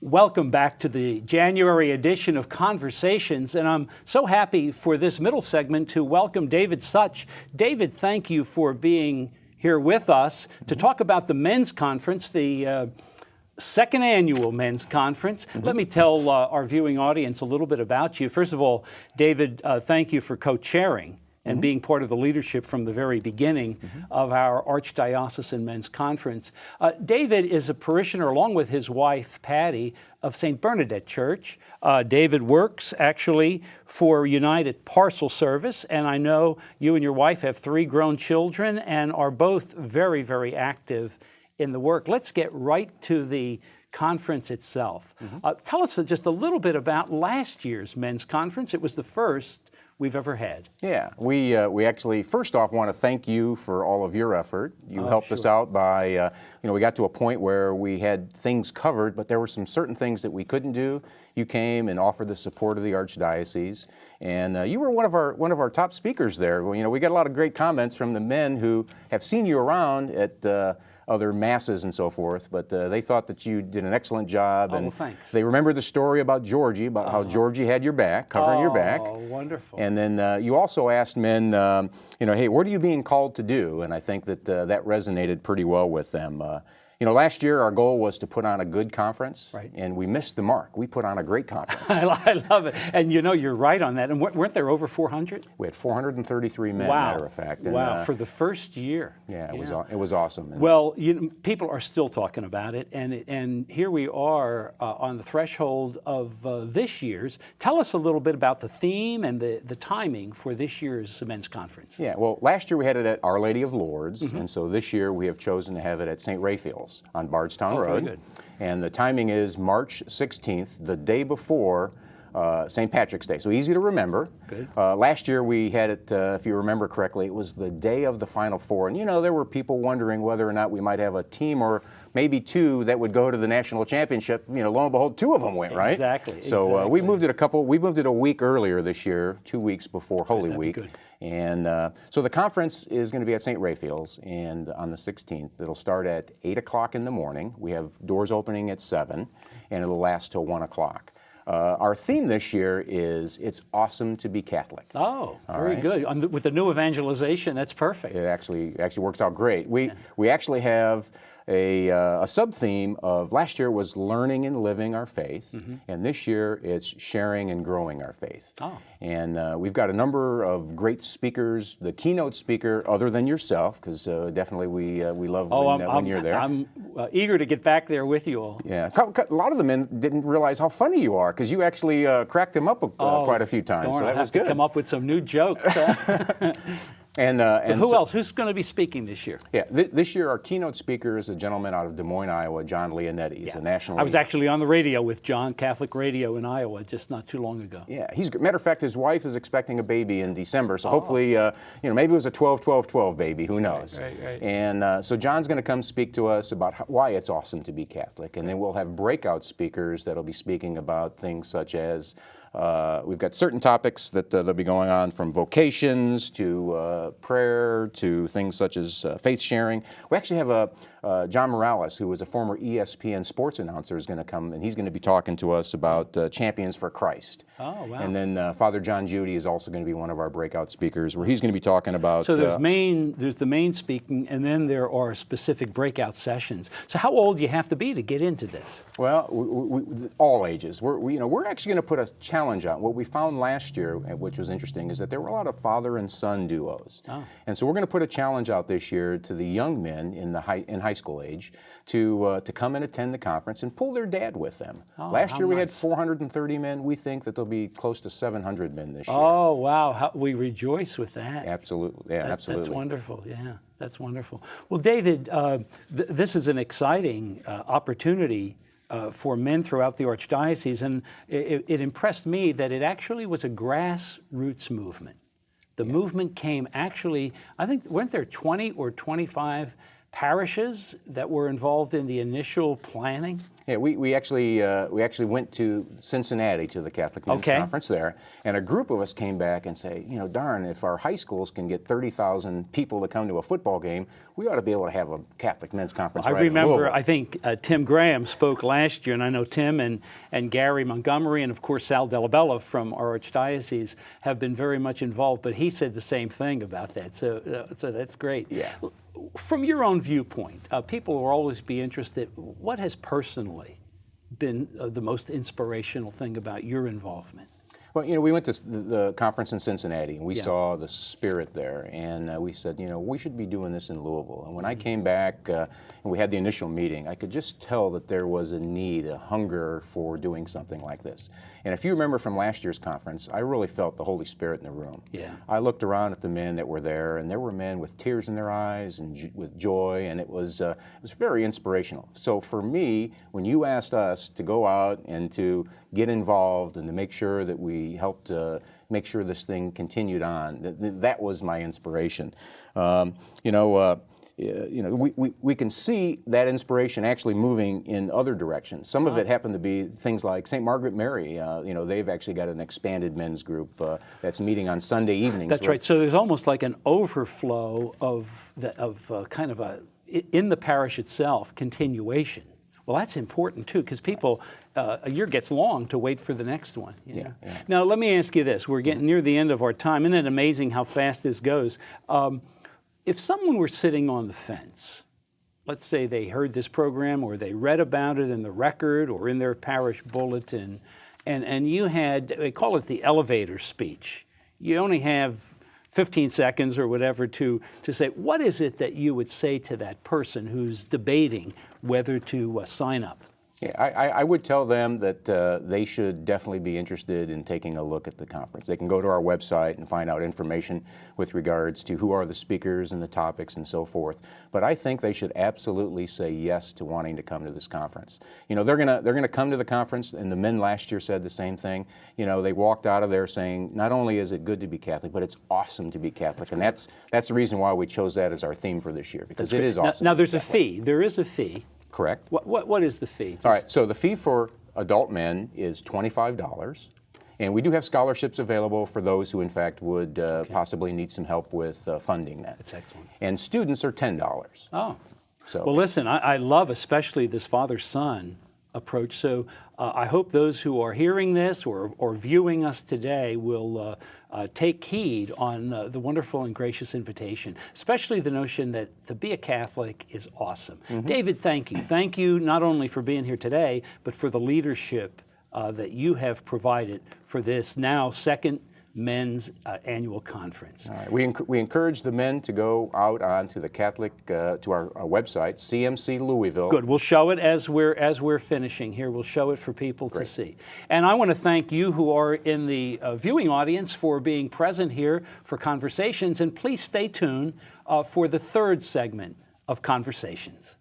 Welcome back to the January edition of Conversations, and I'm so happy for this middle segment to welcome David Such. David, thank you for being here with us to talk about the men's conference, the second annual men's conference. Let me tell our viewing audience a little bit about you. First of all, David, thank you for co-chairing and being part of the leadership from the very beginning of our Archdiocesan Men's Conference. David is a parishioner, along with his wife, Patty, of St. Bernadette Church. David works actually for United Parcel Service, and I know you and your wife have 3 grown children and are both very, very active in the work. Let's get right to the conference itself. Tell us just a little bit about last year's men's conference. It was the first we've ever had. Yeah, we actually first off want to thank you for all of your effort. You helped us out by, we got to a point where we had things covered, but there were some certain things that we couldn't do. You came and offered the support of the Archdiocese, and you were one of our top speakers there. We got a lot of great comments from the men who have seen you around at other masses and so forth, but they thought that you did an excellent job. Oh, and thanks. They remember the story about Georgie, about how Georgie had your back, covering your back. Oh, wonderful. And then you also asked men, hey, what are you being called to do? And I think that that resonated pretty well with them. Last year our goal was to put on a good conference, and we missed the mark. We put on a great conference. I love it. And you're right on that. And weren't there over 400? We had 433 men, wow. matter of fact. And, wow, for the first year. Yeah, it was awesome. And, well, people are still talking about it, and here we are on the threshold of this year's. Tell us a little bit about the theme and the timing for this year's men's conference. Yeah, well, last year we had it at Our Lady of Lourdes, and so this year we have chosen to have it at St. Raphael's on Bardstown Road. Very good. And the timing is March 16th, the day before St. Patrick's Day. So easy to remember. Good. Last year we had it, if you remember correctly, it was the day of the Final Four. And there were people wondering whether or not we might have a team or maybe 2 that would go to the national championship. Lo and behold, 2 of them went, right? Exactly. So we moved it a week earlier this year, 2 weeks before Holy Week. Good. And so the conference is going to be at St. Raphael's, and on the 16th, it'll start at 8 o'clock in the morning. We have doors opening at 7, and it'll last till 1 o'clock. Our theme this year is "It's Awesome to Be Catholic." Oh, very good. With the new evangelization, that's perfect. It actually works out great. We actually have a sub-theme of last year was learning and living our faith, and this year it's sharing and growing our faith. Oh. And we've got a number of great speakers. The keynote speaker, other than yourself, because definitely we love when you're there. I'm eager to get back there with you all. Yeah, a lot of the men didn't realize how funny you are, because you actually cracked them up quite a few times. Darn, so that I was have good. to come up with some new jokes. And who else? Who's going to be speaking this year? Yeah, this year our keynote speaker is a gentleman out of Des Moines, Iowa, John Leonetti. He's a national. I was actually on the radio with John, Catholic Radio in Iowa, just not too long ago. Yeah, matter of fact, his wife is expecting a baby in December, so hopefully, maybe it was a 12-12-12 baby. Who knows? Right. And so John's going to come speak to us about why it's awesome to be Catholic, and then we'll have breakout speakers that'll be speaking about things such as. We've got certain topics that they'll be going on, from vocations to prayer to things such as faith sharing. We actually have John Morales, who was a former ESPN sports announcer, is going to come, and he's going to be talking to us about Champions for Christ. Oh, wow. And then Father John Judy is also going to be one of our breakout speakers, where he's going to be talking about... So there's the main speaking, and then there are specific breakout sessions. So how old do you have to be to get into this? Well, all ages. We're actually going to put a challenge out. What we found last year, which was interesting, is that there were a lot of father and son duos. Oh. And so we're going to put a challenge out this year to the young men in high school age to come and attend the conference and pull their dad with them. Oh, last year we had 430 men. We think that there'll be close to 700 men this year. Oh, wow. We rejoice with that. Absolutely. Yeah, absolutely. That's wonderful. Yeah, that's wonderful. Well, David, this is an exciting opportunity for men throughout the Archdiocese, and it impressed me that it actually was a grassroots movement. The movement came actually, I think, weren't there 20 or 25 parishes that were involved in the initial planning? Yeah, we actually went to Cincinnati to the Catholic Men's Conference there, and a group of us came back and say, you know, darn, if our high schools can get 30,000 people to come to a football game, we ought to be able to have a Catholic Men's Conference. I right remember, in Louisville. I think Tim Graham spoke last year, and I know Tim and Gary Montgomery and of course Sal Delabella from our archdiocese have been very much involved, but he said the same thing about that, so that's great. Yeah. From your own viewpoint, people will always be interested, what has personally been the most inspirational thing about your involvement? Well, you know, we went to the conference in Cincinnati, and we saw the spirit there, and we said, you know, we should be doing this in Louisville. And when I came back and we had the initial meeting, I could just tell that there was a need, a hunger for doing something like this. And if you remember from last year's conference, I really felt the Holy Spirit in the room. Yeah. I looked around at the men that were there, and there were men with tears in their eyes and with joy, and it was very inspirational. So for me, when you asked us to go out and to get involved and to make sure that we helped make sure this thing continued on, that was my inspiration. We can see that inspiration actually moving in other directions. Some of it happened to be things like St. Margaret Mary. They've actually got an expanded men's group that's meeting on Sunday evenings. That's right. So there's almost like an overflow in the parish itself, continuation. Well, that's important too, because people, a year gets long to wait for the next one. You know? Yeah. Now, let me ask you this. We're getting near the end of our time. Isn't it amazing how fast this goes? If someone were sitting on the fence, let's say they heard this program or they read about it in the Record or in their parish bulletin, and you had, they call it the elevator speech. You only have 15 seconds or whatever to say, what is it that you would say to that person who's debating whether to sign up? Yeah, I would tell them that they should definitely be interested in taking a look at the conference. They can go to our website and find out information with regards to who are the speakers and the topics and so forth. But I think they should absolutely say yes to wanting to come to this conference. You know, they're gonna come to the conference, and the men last year said the same thing. You know, they walked out of there saying, not only is it good to be Catholic, but it's awesome to be Catholic. And that's the reason why we chose that as our theme for this year, because it is awesome. Now there's a fee. There is a fee. Correct. What is the fee? All right, so the fee for adult men is $25, and we do have scholarships available for those who, in fact, would possibly need some help with funding that. That's excellent. And students are $10. Oh. So. Well, listen, I love especially this father-son approach, so I hope those who are hearing this or viewing us today will take heed on the wonderful and gracious invitation, especially the notion that to be a Catholic is awesome. Mm-hmm. David, thank you. Thank you not only for being here today, but for the leadership that you have provided for this now second men's annual conference. All right. We encourage the men to go out onto the Catholic, to our website, CMC Louisville. Good. We'll show it as we're finishing here. We'll show it for people to see. And I want to thank you who are in the viewing audience for being present here for Conversations. And please stay tuned for the third segment of Conversations.